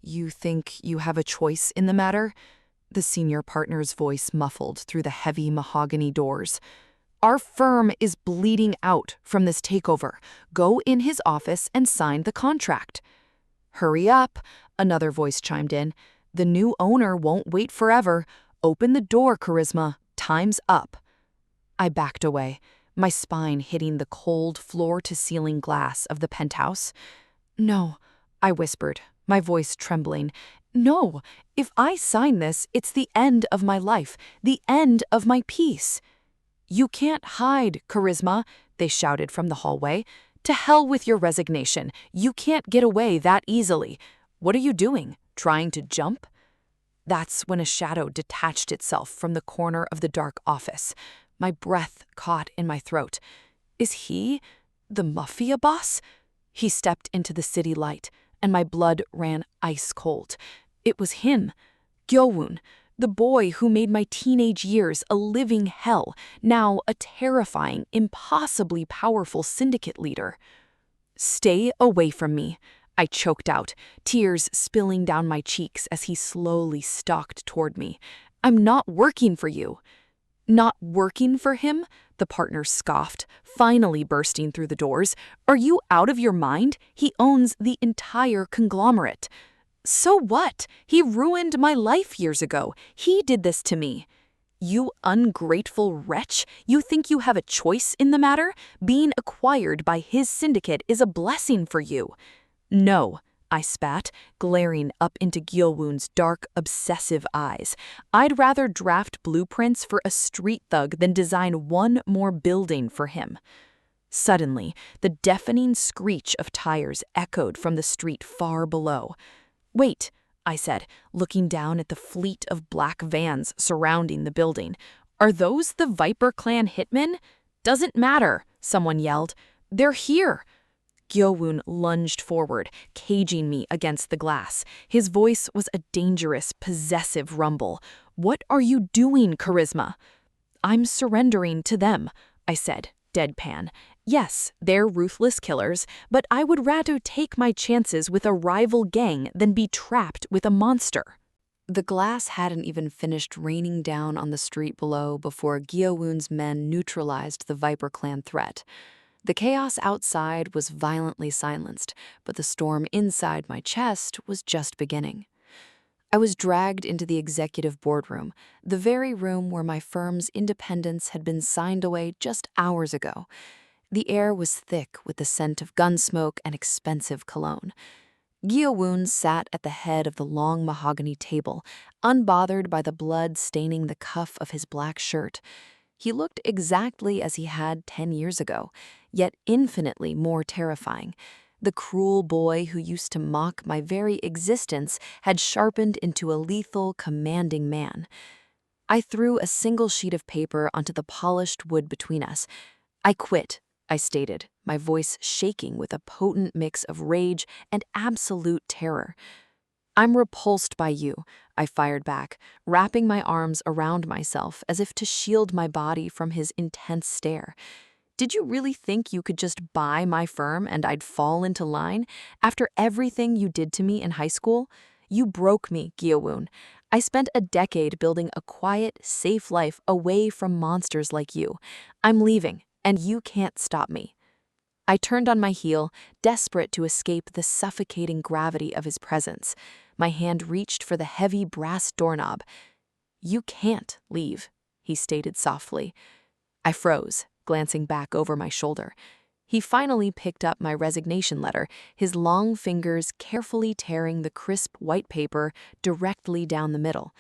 You think you have a choice in the matter? The senior partner's voice muffled through the heavy mahogany doors. Our firm is bleeding out from this takeover. Go in his office and sign the contract. Hurry up, another voice chimed in. The new owner won't wait forever. Open the door, Karisma. Time's up. I backed away, my spine hitting the cold floor-to-ceiling glass of the penthouse. No, I whispered, my voice trembling. No, if I sign this, it's the end of my life, the end of my peace. You can't hide, Karisma, they shouted from the hallway. To hell with your resignation. You can't get away that easily. What are you doing? Trying to jump? That's when a shadow detached itself from the corner of the dark office. My breath caught in my throat. Is he the Mafia boss? He stepped into the city light, and my blood ran ice cold. It was him, Gyeo-woon, the boy who made my teenage years a living hell, now a terrifying, impossibly powerful syndicate leader. Stay away from me, I choked out, tears spilling down my cheeks as he slowly stalked toward me. I'm not working for you. Not working for him? The partner scoffed, finally bursting through the doors. Are you out of your mind? He owns the entire conglomerate. So what? He ruined my life years ago. He did this to me. You ungrateful wretch, you think you have a choice in the matter? Being acquired by his syndicate is a blessing for you. No, I spat, glaring up into Gyeo-woon's dark, obsessive eyes. I'd rather draft blueprints for a street thug than design one more building for him. Suddenly, the deafening screech of tires echoed from the street far below. Wait, I said, looking down at the fleet of black vans surrounding the building. Are those the Viper Clan hitmen? Doesn't matter, someone yelled. They're here. Gyeo-woon lunged forward, caging me against the glass. His voice was a dangerous, possessive rumble. What are you doing, Karisma? I'm surrendering to them, I said, deadpan. Yes, they're ruthless killers, but I would rather take my chances with a rival gang than be trapped with a monster. The glass hadn't even finished raining down on the street below before Gyeo-woon's men neutralized the Viper Clan threat. The chaos outside was violently silenced, but the storm inside my chest was just beginning. I was dragged into the executive boardroom, the very room where my firm's independence had been signed away just hours ago. The air was thick with the scent of gun smoke and expensive cologne. Gyeo-woon sat at the head of the long mahogany table, unbothered by the blood staining the cuff of his black shirt. He looked exactly as he had 10 years ago, yet infinitely more terrifying. The cruel boy who used to mock my very existence had sharpened into a lethal, commanding man. I threw a single sheet of paper onto the polished wood between us. I quit, I stated, my voice shaking with a potent mix of rage and absolute terror. I'm repulsed by you, I fired back, wrapping my arms around myself as if to shield my body from his intense stare. Did you really think you could just buy my firm and I'd fall into line? After everything you did to me in high school? You broke me, Gyeo-woon. I spent a decade building a quiet, safe life away from monsters like you. I'm leaving, and you can't stop me. I turned on my heel, desperate to escape the suffocating gravity of his presence. My hand reached for the heavy brass doorknob. You can't leave, he stated softly. I froze, glancing back over my shoulder. He finally picked up my resignation letter, his long fingers carefully tearing the crisp white paper directly down the middle.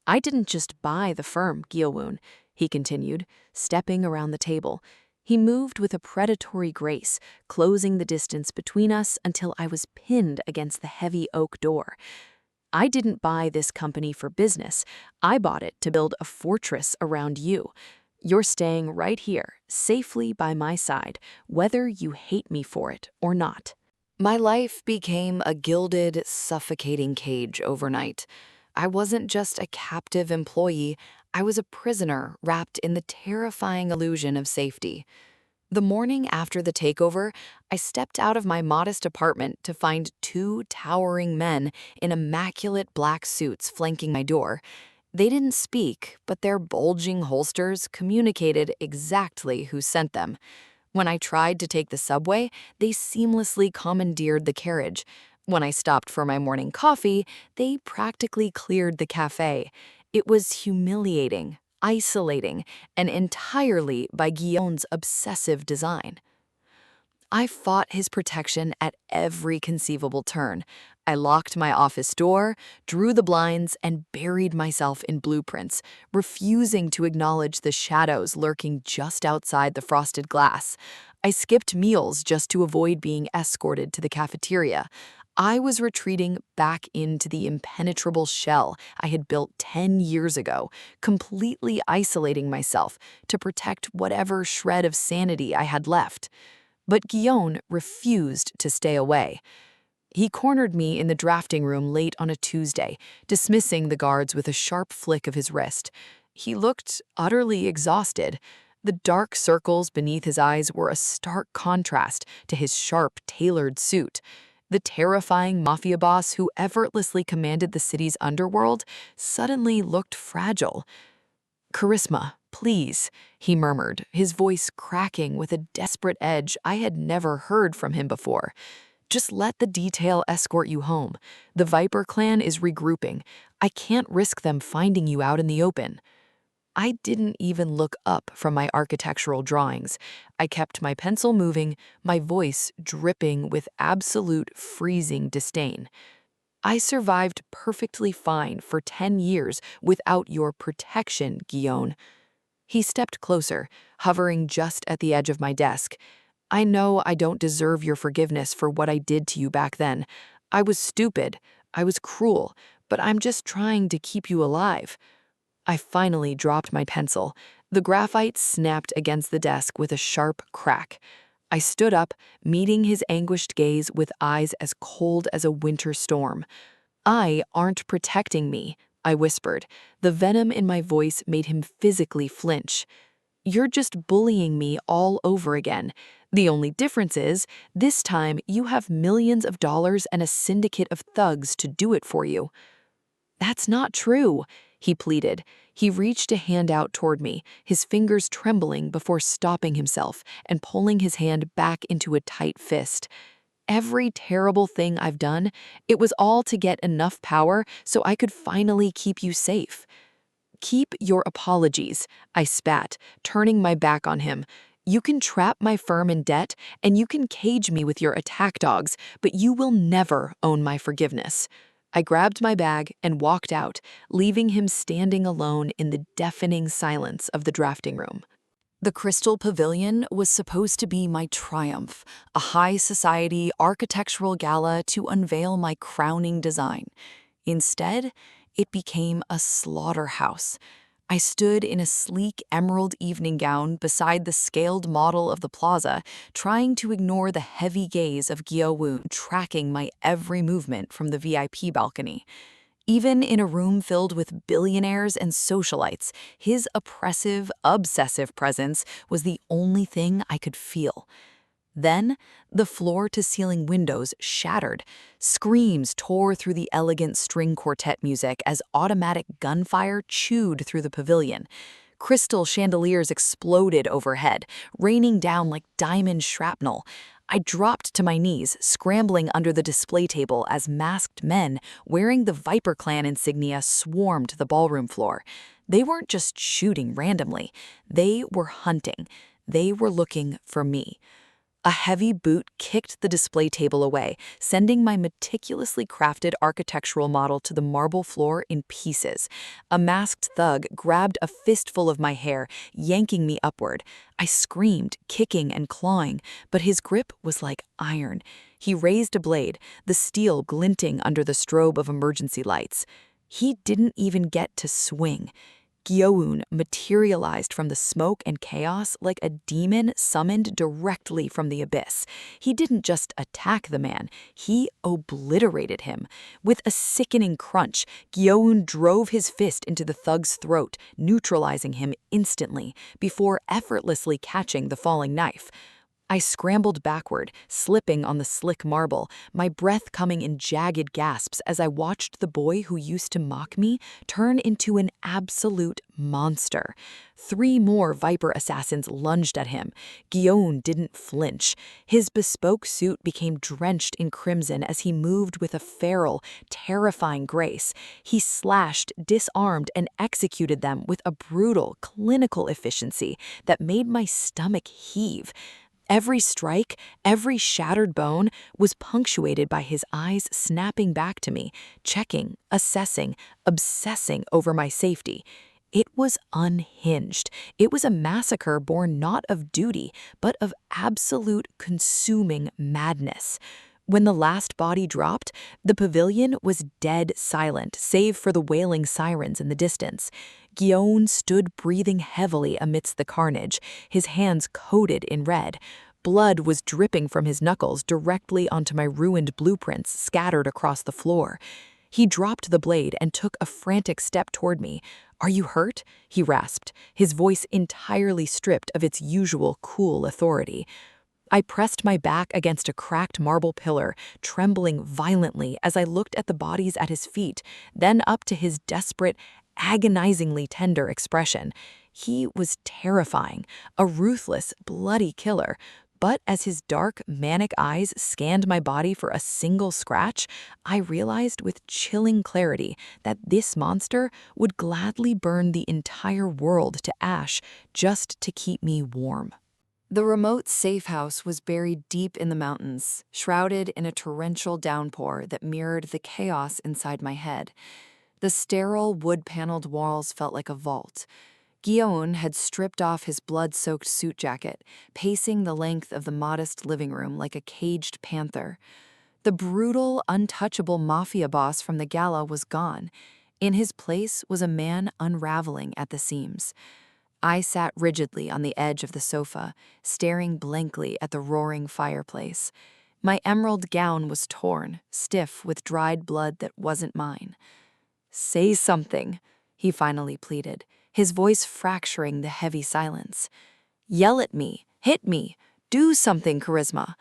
I didn't just buy the firm, Gyeo-woon, he continued, stepping around the table. He moved with a predatory grace, closing the distance between us until I was pinned against the heavy oak door. I didn't buy this company for business. I bought it to build a fortress around you. You're staying right here, safely by my side, whether you hate me for it or not. My life became a gilded, suffocating cage overnight. I wasn't just a captive employee, I was a prisoner wrapped in the terrifying illusion of safety. The morning after the takeover, I stepped out of my modest apartment to find two towering men in immaculate black suits flanking my door. They didn't speak, but their bulging holsters communicated exactly who sent them. When I tried to take the subway, they seamlessly commandeered the carriage. When I stopped for my morning coffee, they practically cleared the cafe. It was humiliating, isolating, and entirely by Gyeo-woon's obsessive design. I fought his protection at every conceivable turn. I locked my office door, drew the blinds, and buried myself in blueprints, refusing to acknowledge the shadows lurking just outside the frosted glass. I skipped meals just to avoid being escorted to the cafeteria. I was retreating back into the impenetrable shell I had built 10 years ago, completely isolating myself to protect whatever shred of sanity I had left. But Gyeo-woon refused to stay away. He cornered me in the drafting room late on a Tuesday, dismissing the guards with a sharp flick of his wrist. He looked utterly exhausted. The dark circles beneath his eyes were a stark contrast to his sharp, tailored suit. The terrifying Mafia boss who effortlessly commanded the city's underworld suddenly looked fragile. "Karisma, please," he murmured, his voice cracking with a desperate edge I had never heard from him before. "Just let the detail escort you home. The Viper clan is regrouping. I can't risk them finding you out in the open." I didn't even look up from my architectural drawings. I kept my pencil moving, my voice dripping with absolute freezing disdain. "I survived perfectly fine for 10 years without your protection, Gyeo-woon." He stepped closer, hovering just at the edge of my desk. "I know I don't deserve your forgiveness for what I did to you back then. I was stupid, I was cruel, but I'm just trying to keep you alive." I finally dropped my pencil. The graphite snapped against the desk with a sharp crack. I stood up, meeting his anguished gaze with eyes as cold as a winter storm. "I aren't protecting me," I whispered. The venom in my voice made him physically flinch. "You're just bullying me all over again. The only difference is, this time you have millions of dollars and a syndicate of thugs to do it for you." "That's not true," he pleaded. He reached a hand out toward me, his fingers trembling before stopping himself and pulling his hand back into a tight fist. "Every terrible thing I've done, it was all to get enough power so I could finally keep you safe." "Keep your apologies," I spat, turning my back on him. "You can trap my firm in debt, and you can cage me with your attack dogs, but you will never own my forgiveness." I grabbed my bag and walked out, leaving him standing alone in the deafening silence of the drafting room. The Crystal Pavilion was supposed to be my triumph, a high society architectural gala to unveil my crowning design. Instead, it became a slaughterhouse. I stood in a sleek emerald evening gown beside the scaled model of the plaza, trying to ignore the heavy gaze of Gyeo-woon tracking my every movement from the VIP balcony. Even in a room filled with billionaires and socialites, his oppressive, obsessive presence was the only thing I could feel. Then, the floor-to-ceiling windows shattered. Screams tore through the elegant string quartet music as automatic gunfire chewed through the pavilion. Crystal chandeliers exploded overhead, raining down like diamond shrapnel. I dropped to my knees, scrambling under the display table as masked men wearing the Viper clan insignia swarmed the ballroom floor. They weren't just shooting randomly. They were hunting. They were looking for me. A heavy boot kicked the display table away, sending my meticulously crafted architectural model to the marble floor in pieces. A masked thug grabbed a fistful of my hair, yanking me upward. I screamed, kicking and clawing, but his grip was like iron. He raised a blade, the steel glinting under the strobe of emergency lights. He didn't even get to swing. Gyeo-woon materialized from the smoke and chaos like a demon summoned directly from the abyss. He didn't just attack the man, he obliterated him. With a sickening crunch, Gyeo-woon drove his fist into the thug's throat, neutralizing him instantly, before effortlessly catching the falling knife. I scrambled backward, slipping on the slick marble, my breath coming in jagged gasps as I watched the boy who used to mock me turn into an absolute monster. 3 more Viper assassins lunged at him. Gyeo-woon didn't flinch. His bespoke suit became drenched in crimson as he moved with a feral, terrifying grace. He slashed, disarmed, and executed them with a brutal, clinical efficiency that made my stomach heave. Every strike, every shattered bone was punctuated by his eyes snapping back to me, checking, assessing, obsessing over my safety. It was unhinged. It was a massacre born not of duty, but of absolute consuming madness. When the last body dropped, the pavilion was dead silent, save for the wailing sirens in the distance. Gyeo-woon stood breathing heavily amidst the carnage, his hands coated in red. Blood was dripping from his knuckles directly onto my ruined blueprints scattered across the floor. He dropped the blade and took a frantic step toward me. "Are you hurt?" he rasped, his voice entirely stripped of its usual cool authority. I pressed my back against a cracked marble pillar, trembling violently as I looked at the bodies at his feet, then up to his desperate, agonizingly tender expression. He was terrifying, a ruthless, bloody killer. But as his dark, manic eyes scanned my body for a single scratch, I realized with chilling clarity that this monster would gladly burn the entire world to ash just to keep me warm. The remote safe house was buried deep in the mountains, shrouded in a torrential downpour that mirrored the chaos inside my head. The sterile, wood-paneled walls felt like a vault. Gyeo-woon had stripped off his blood-soaked suit jacket, pacing the length of the modest living room like a caged panther. The brutal, untouchable Mafia boss from the gala was gone. In his place was a man unraveling at the seams. I sat rigidly on the edge of the sofa, staring blankly at the roaring fireplace. My emerald gown was torn, stiff with dried blood that wasn't mine. "Say something," he finally pleaded, his voice fracturing the heavy silence. "Yell at me, hit me, do something, Karisma."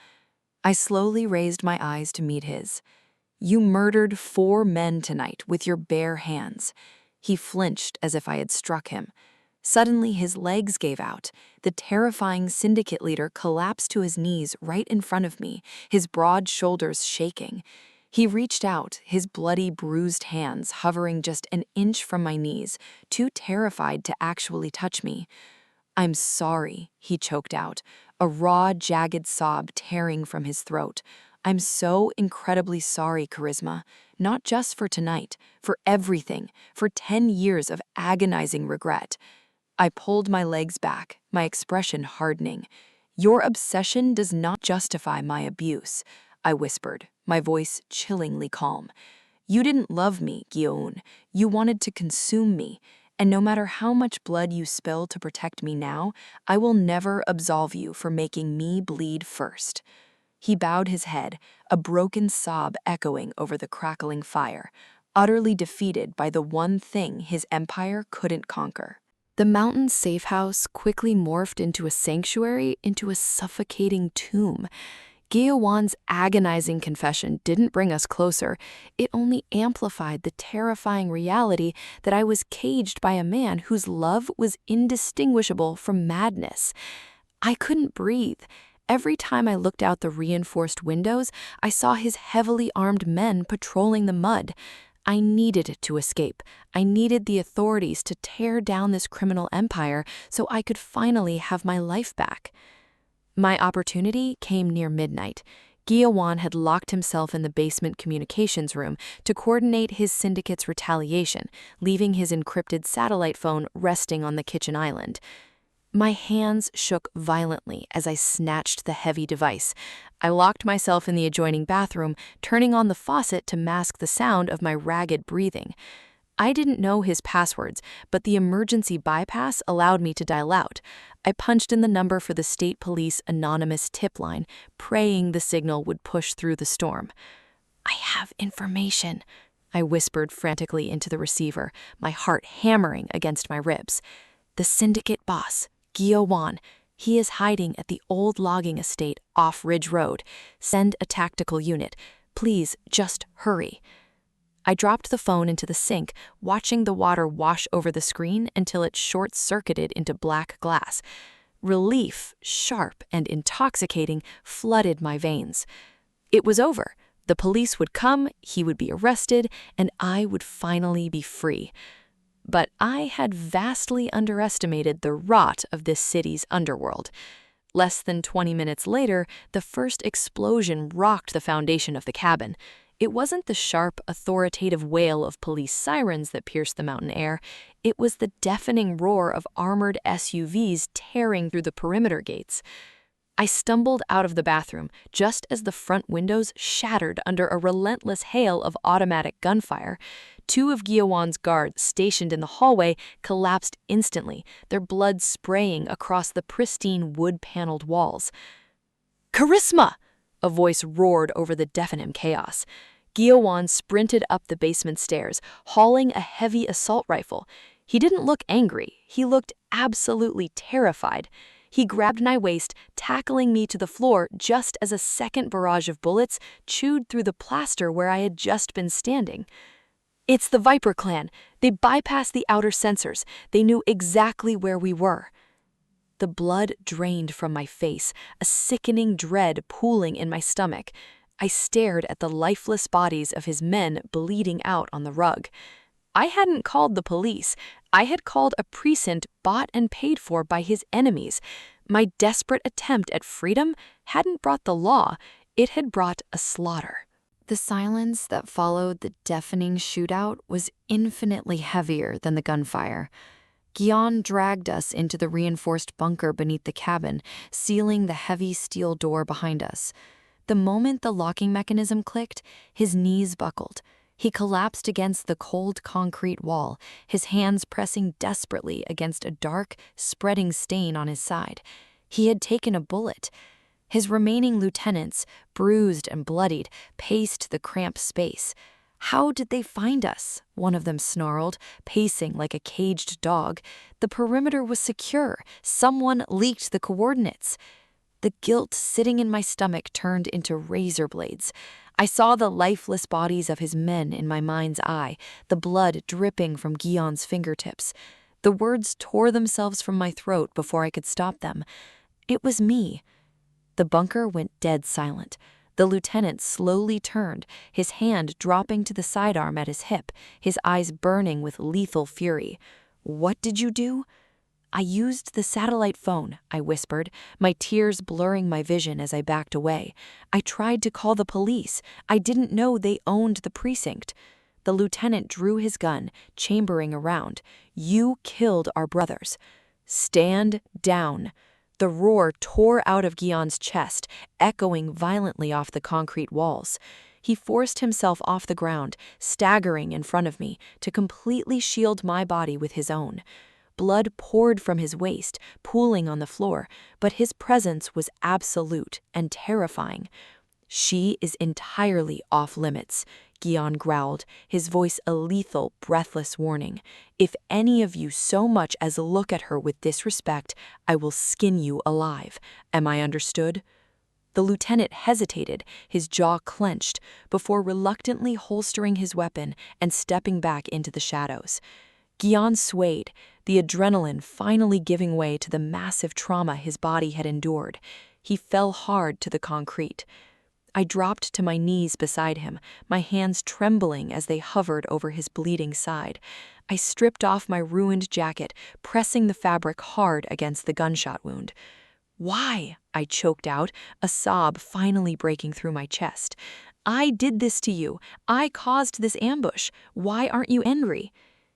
I slowly raised my eyes to meet his. "You murdered 4 men tonight with your bare hands." He flinched as if I had struck him. Suddenly, his legs gave out. The terrifying syndicate leader collapsed to his knees right in front of me, his broad shoulders shaking. He reached out, his bloody, bruised hands hovering just an inch from my knees, too terrified to actually touch me. "I'm sorry," he choked out, a raw, jagged sob tearing from his throat. "I'm so incredibly sorry, Karisma, not just for tonight, for everything, for 10 years of agonizing regret." I pulled my legs back, my expression hardening. "Your obsession does not justify my abuse," I whispered, my voice chillingly calm. "You didn't love me, Gyeo-woon. You wanted to consume me, and no matter how much blood you spill to protect me now, I will never absolve you for making me bleed first." He bowed his head, a broken sob echoing over the crackling fire, utterly defeated by the one thing his empire couldn't conquer. The mountain safe house quickly morphed into a sanctuary, into a suffocating tomb. Gyeo-woon's agonizing confession didn't bring us closer. It only amplified the terrifying reality that I was caged by a man whose love was indistinguishable from madness. I couldn't breathe. Every time I looked out the reinforced windows, I saw his heavily armed men patrolling the mud. I needed to escape. I needed the authorities to tear down this criminal empire so I could finally have my life back. My opportunity came near midnight. Gyeo-woon had locked himself in the basement communications room to coordinate his syndicate's retaliation, leaving his encrypted satellite phone resting on the kitchen island. My hands shook violently as I snatched the heavy device. I locked myself in the adjoining bathroom, turning on the faucet to mask the sound of my ragged breathing. I didn't know his passwords, but the emergency bypass allowed me to dial out. I punched in the number for the state police anonymous tip line, praying the signal would push through the storm. "I have information," I whispered frantically into the receiver, my heart hammering against my ribs. "The syndicate boss, Gyeo-woon, he is hiding at the old logging estate off Ridge Road. Send a tactical unit. Please, just hurry." I dropped the phone into the sink, watching the water wash over the screen until it short-circuited into black glass. Relief, sharp and intoxicating, flooded my veins. It was over. The police would come, he would be arrested, and I would finally be free. But I had vastly underestimated the rot of this city's underworld. Less than 20 minutes later, the first explosion rocked the foundation of the cabin. It wasn't the sharp, authoritative wail of police sirens that pierced the mountain air. It was the deafening roar of armored SUVs tearing through the perimeter gates. I stumbled out of the bathroom just as the front windows shattered under a relentless hail of automatic gunfire. Two of Gyeo-woon's guards stationed in the hallway collapsed instantly, their blood spraying across the pristine wood-paneled walls. "Karisma!" a voice roared over the deafening chaos. Gyeo-woon sprinted up the basement stairs, hauling a heavy assault rifle. He didn't look angry, he looked absolutely terrified. He grabbed my waist, tackling me to the floor just as a second barrage of bullets chewed through the plaster where I had just been standing. "It's the Viper clan. They bypassed the outer sensors. They knew exactly where we were." The blood drained from my face, a sickening dread pooling in my stomach. I stared at the lifeless bodies of his men bleeding out on the rug. I hadn't called the police. I had called a precinct bought and paid for by his enemies. My desperate attempt at freedom hadn't brought the law, it had brought a slaughter. The silence that followed the deafening shootout was infinitely heavier than the gunfire. Gyeo-woon dragged us into the reinforced bunker beneath the cabin, sealing the heavy steel door behind us. The moment the locking mechanism clicked, his knees buckled. He collapsed against the cold concrete wall, his hands pressing desperately against a dark, spreading stain on his side. He had taken a bullet. His remaining lieutenants, bruised and bloodied, paced the cramped space. "How did they find us?" one of them snarled, pacing like a caged dog. "The perimeter was secure. Someone leaked the coordinates." The guilt sitting in my stomach turned into razor blades. I saw the lifeless bodies of his men in my mind's eye, the blood dripping from Gyeo-woon's fingertips. The words tore themselves from my throat before I could stop them. It was me. The bunker went dead silent. The lieutenant slowly turned, his hand dropping to the sidearm at his hip, his eyes burning with lethal fury. "What did you do?" "I used the satellite phone," I whispered, my tears blurring my vision as I backed away. "I tried to call the police. I didn't know they owned the precinct." The lieutenant drew his gun, chambering around. "You killed our brothers." "Stand down." The roar tore out of Gyeo-woon's chest, echoing violently off the concrete walls. He forced himself off the ground, staggering in front of me, to completely shield my body with his own. Blood poured from his waist, pooling on the floor, but his presence was absolute and terrifying. "She is entirely off limits," Gyeo-woon growled, his voice a lethal, breathless warning. "If any of you so much as look at her with disrespect, I will skin you alive. Am I understood?" The lieutenant hesitated, his jaw clenched, before reluctantly holstering his weapon and stepping back into the shadows. Gyeo-woon swayed, the adrenaline finally giving way to the massive trauma his body had endured. He fell hard to the concrete. I dropped to my knees beside him, my hands trembling as they hovered over his bleeding side. I stripped off my ruined jacket, pressing the fabric hard against the gunshot wound. "Why?" I choked out, a sob finally breaking through my chest. "I did this to you. I caused this ambush. Why aren't you angry?"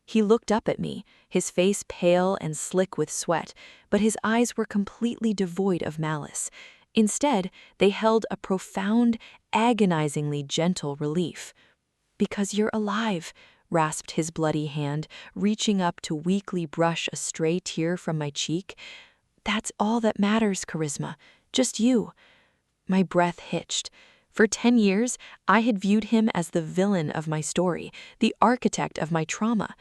He looked up at me, his face pale and slick with sweat, but his eyes were completely devoid of malice. Instead, they held a profound, agonizingly gentle relief. "Because you're alive," rasped his bloody hand, reaching up to weakly brush a stray tear from my cheek. "That's all that matters, Karisma. Just you." My breath hitched. For 10 years, I had viewed him as the villain of my story, the architect of my trauma.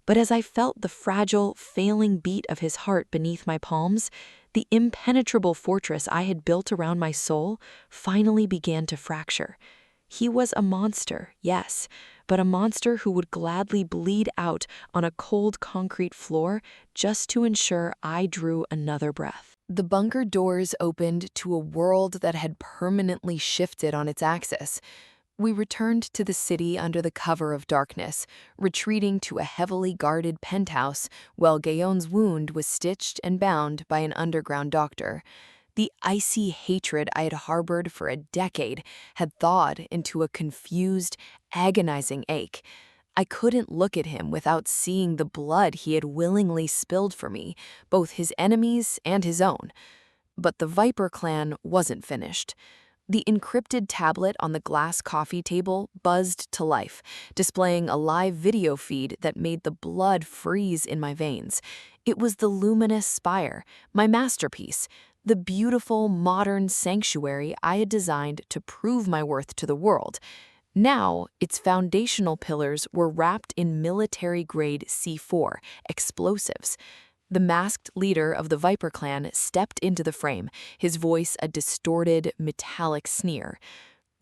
But as I felt the fragile, failing beat of his heart beneath my palms, the impenetrable fortress I had built around my soul finally began to fracture. He was a monster, yes, but a monster who would gladly bleed out on a cold concrete floor just to ensure I drew another breath. The bunker doors opened to a world that had permanently shifted on its axis. We returned to the city under the cover of darkness, retreating to a heavily guarded penthouse while Gyeo-woon's wound was stitched and bound by an underground doctor. The icy hatred I had harbored for a decade had thawed into a confused, agonizing ache. I couldn't look at him without seeing the blood he had willingly spilled for me, both his enemies and his own. But the Viper clan wasn't finished. The encrypted tablet on the glass coffee table buzzed to life, displaying a live video feed that made the blood freeze in my veins. It was the luminous spire, my masterpiece, the beautiful, modern sanctuary I had designed to prove my worth to the world. Now, its foundational pillars were wrapped in military-grade C4 explosives. The masked leader of the Viper clan stepped into the frame, his voice a distorted, metallic sneer.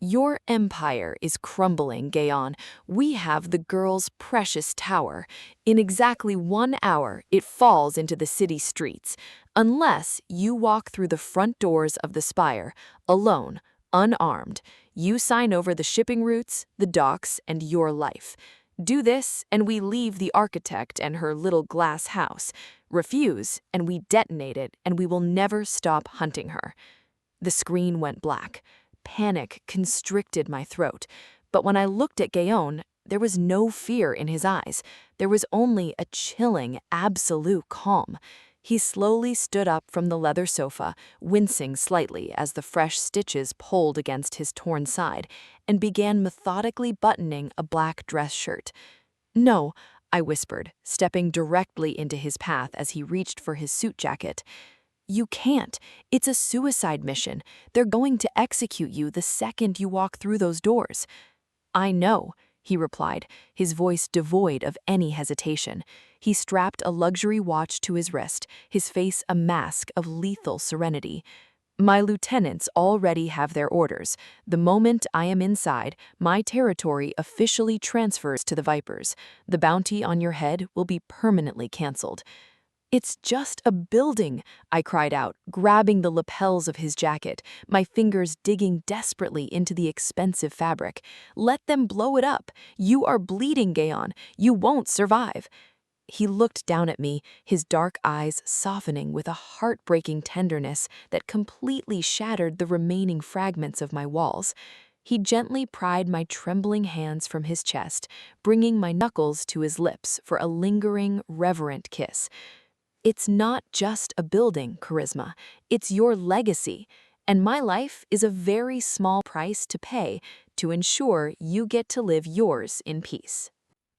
"Your empire is crumbling, Gyeo-woon. We have the girl's precious tower. In exactly 1 hour, it falls into the city streets. Unless you walk through the front doors of the spire, alone, unarmed. You sign over the shipping routes, the docks, and your life. Do this, and we leave the architect and her little glass house. Refuse, and we detonate it, and we will never stop hunting her." The screen went black. Panic constricted my throat. But when I looked at Gyeo-woon, there was no fear in his eyes. There was only a chilling, absolute calm. He slowly stood up from the leather sofa, wincing slightly as the fresh stitches pulled against his torn side, and began methodically buttoning a black dress shirt. "No," I whispered, stepping directly into his path as he reached for his suit jacket. "You can't. It's a suicide mission. They're going to execute you the second you walk through those doors." "I know," he replied, his voice devoid of any hesitation. He strapped a luxury watch to his wrist, his face a mask of lethal serenity. "My lieutenants already have their orders. The moment I am inside, my territory officially transfers to the Vipers. The bounty on your head will be permanently canceled." "It's just a building," I cried out, grabbing the lapels of his jacket, my fingers digging desperately into the expensive fabric. "Let them blow it up. You are bleeding, Gyeo-woon. You won't survive." He looked down at me, his dark eyes softening with a heartbreaking tenderness that completely shattered the remaining fragments of my walls. He gently pried my trembling hands from his chest, bringing my knuckles to his lips for a lingering, reverent kiss. "It's not just a building, Karisma. It's your legacy. And my life is a very small price to pay to ensure you get to live yours in peace."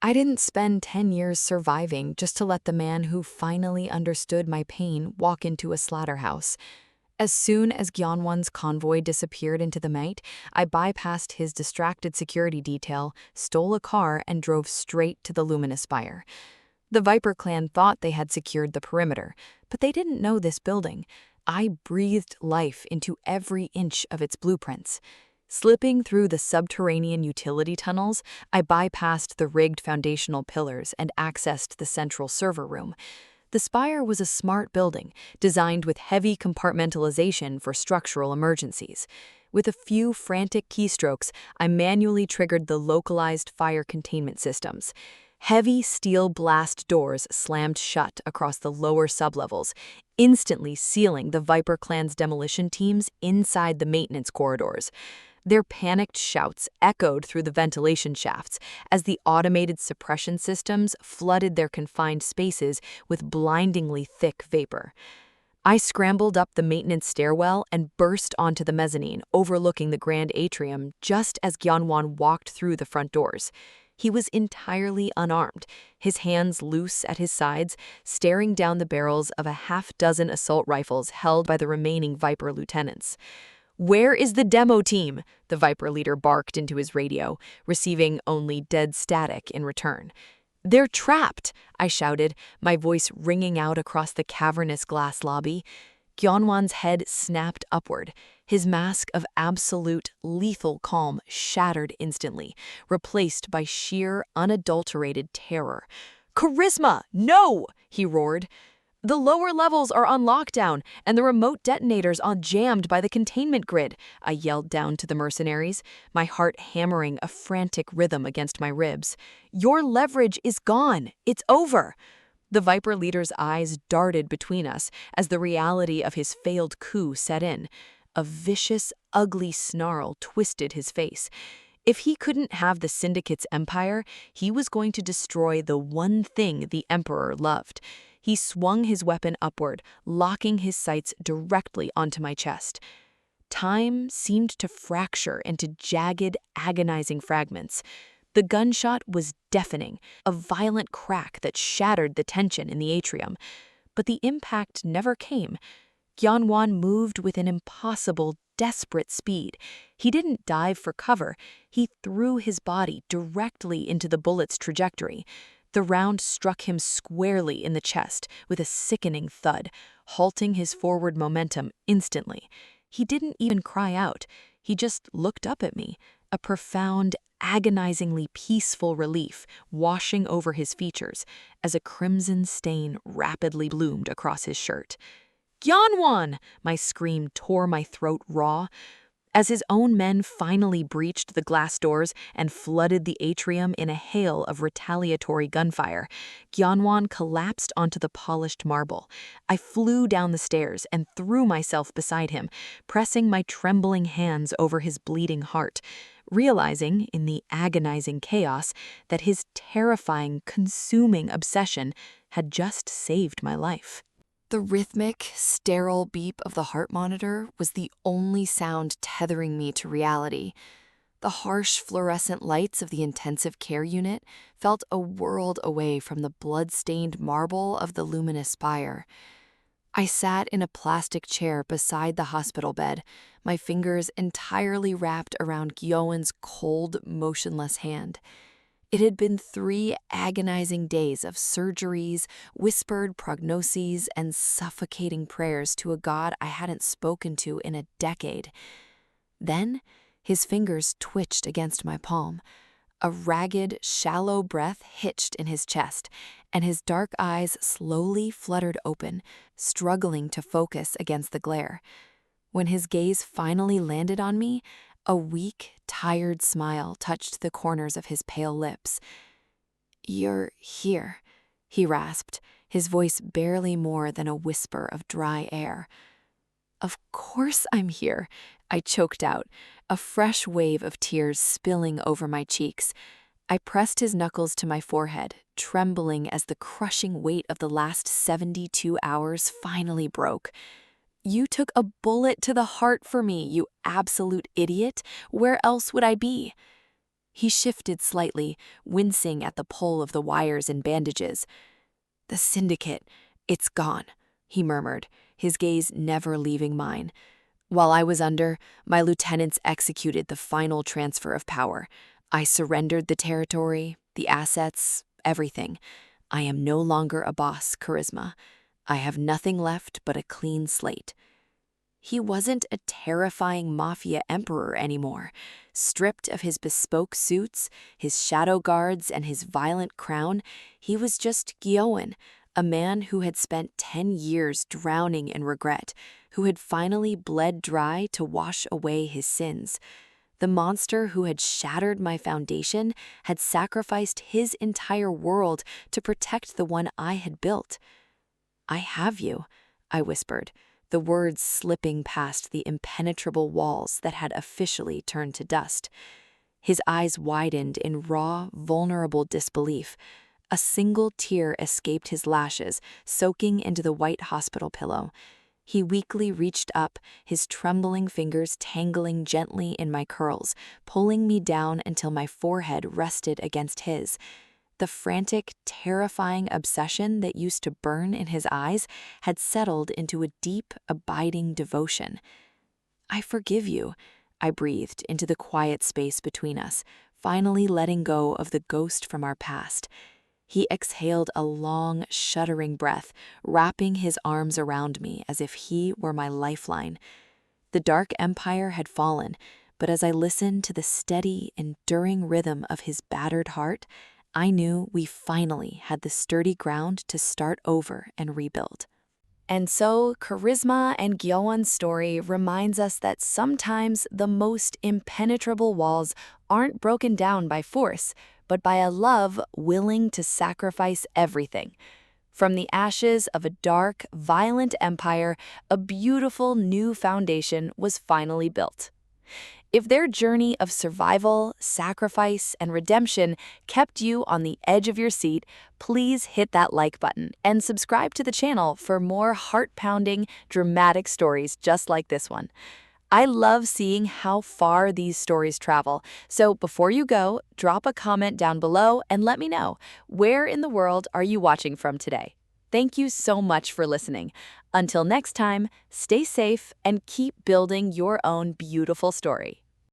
I didn't spend 10 years surviving just to let the man who finally understood my pain walk into a slaughterhouse. As soon as Gyeo-woon's convoy disappeared into the night, I bypassed his distracted security detail, stole a car, and drove straight to the luminous spire. The Viper clan thought they had secured the perimeter, but they didn't know this building. I breathed life into every inch of its blueprints. Slipping through the subterranean utility tunnels, I bypassed the rigged foundational pillars and accessed the central server room. The spire was a smart building, designed with heavy compartmentalization for structural emergencies. With a few frantic keystrokes, I manually triggered the localized fire containment systems. Heavy steel blast doors slammed shut across the lower sublevels, instantly sealing the Viper clan's demolition teams inside the maintenance corridors. Their panicked shouts echoed through the ventilation shafts as the automated suppression systems flooded their confined spaces with blindingly thick vapor. I scrambled up the maintenance stairwell and burst onto the mezzanine overlooking the grand atrium just as Gyeo-woon walked through the front doors. He was entirely unarmed, his hands loose at his sides, staring down the barrels of a half-dozen assault rifles held by the remaining Viper lieutenants. "Where is the demo team?" the Viper leader barked into his radio, receiving only dead static in return. "They're trapped!" I shouted, my voice ringing out across the cavernous glass lobby. Gyeo-woon's head snapped upward. His mask of absolute, lethal calm shattered instantly, replaced by sheer, unadulterated terror. "Karisma, no!" he roared. "The lower levels are on lockdown, and the remote detonators are jammed by the containment grid," I yelled down to the mercenaries, my heart hammering a frantic rhythm against my ribs. "Your leverage is gone. It's over." The Viper leader's eyes darted between us as the reality of his failed coup set in. A vicious, ugly snarl twisted his face. If he couldn't have the syndicate's empire, he was going to destroy the one thing the Emperor loved. He swung his weapon upward, locking his sights directly onto my chest. Time seemed to fracture into jagged, agonizing fragments. The gunshot was deafening, a violent crack that shattered the tension in the atrium. But the impact never came. Gyeo-woon moved with an impossible, desperate speed. He didn't dive for cover. He threw his body directly into the bullet's trajectory. The round struck him squarely in the chest with a sickening thud, halting his forward momentum instantly. He didn't even cry out. He just looked up at me, a profound, agonizingly peaceful relief washing over his features as a crimson stain rapidly bloomed across his shirt. "Gyeo-woon!" My scream tore my throat raw. As his own men finally breached the glass doors and flooded the atrium in a hail of retaliatory gunfire, Gyeo-woon collapsed onto the polished marble. I flew down the stairs and threw myself beside him, pressing my trembling hands over his bleeding heart, realizing in the agonizing chaos that his terrifying, consuming obsession had just saved my life. The rhythmic, sterile beep of the heart monitor was the only sound tethering me to reality. The harsh fluorescent lights of the intensive care unit felt a world away from the blood-stained marble of the luminous spire. I sat in a plastic chair beside the hospital bed, my fingers entirely wrapped around Gyeo-woon's cold, motionless hand. It had been 3 agonizing days of surgeries, whispered prognoses, and suffocating prayers to a God I hadn't spoken to in a decade. Then, his fingers twitched against my palm. A ragged, shallow breath hitched in his chest, and his dark eyes slowly fluttered open, struggling to focus against the glare. When his gaze finally landed on me, a weak, tired smile touched the corners of his pale lips. "You're here," he rasped, his voice barely more than a whisper of dry air. "Of course I'm here," I choked out, a fresh wave of tears spilling over my cheeks. I pressed his knuckles to my forehead, trembling as the crushing weight of the last 72 hours finally broke. "You took a bullet to the heart for me, you absolute idiot. Where else would I be?" He shifted slightly, wincing at the pull of the wires and bandages. "The syndicate, it's gone," he murmured, his gaze never leaving mine. "While I was under, my lieutenants executed the final transfer of power. I surrendered the territory, the assets, everything. I am no longer a boss, Karisma. I have nothing left but a clean slate." He wasn't a terrifying Mafia emperor anymore. Stripped of his bespoke suits, his shadow guards, and his violent crown, he was just Gyeo-woon, a man who had spent 10 years drowning in regret, who had finally bled dry to wash away his sins. The monster who had shattered my foundation had sacrificed his entire world to protect the one I had built. "I have you," I whispered, the words slipping past the impenetrable walls that had officially turned to dust. His eyes widened in raw, vulnerable disbelief. A single tear escaped his lashes, soaking into the white hospital pillow. He weakly reached up, his trembling fingers tangling gently in my curls, pulling me down until my forehead rested against his. The frantic, terrifying obsession that used to burn in his eyes had settled into a deep, abiding devotion. "I forgive you," I breathed into the quiet space between us, finally letting go of the ghost from our past. He exhaled a long, shuddering breath, wrapping his arms around me as if he were my lifeline. The dark empire had fallen, but as I listened to the steady, enduring rhythm of his battered heart, I knew we finally had the sturdy ground to start over and rebuild. And so, Karisma and Gyeo-woon's story reminds us that sometimes the most impenetrable walls aren't broken down by force, but by a love willing to sacrifice everything. From the ashes of a dark, violent empire, a beautiful new foundation was finally built. If their journey of survival, sacrifice, and redemption kept you on the edge of your seat, please hit that like button and subscribe to the channel for more heart-pounding, dramatic stories just like this one. I love seeing how far these stories travel, so before you go, drop a comment down below and let me know, where in the world are you watching from today? Thank you so much for listening. Until next time, stay safe and keep building your own beautiful story.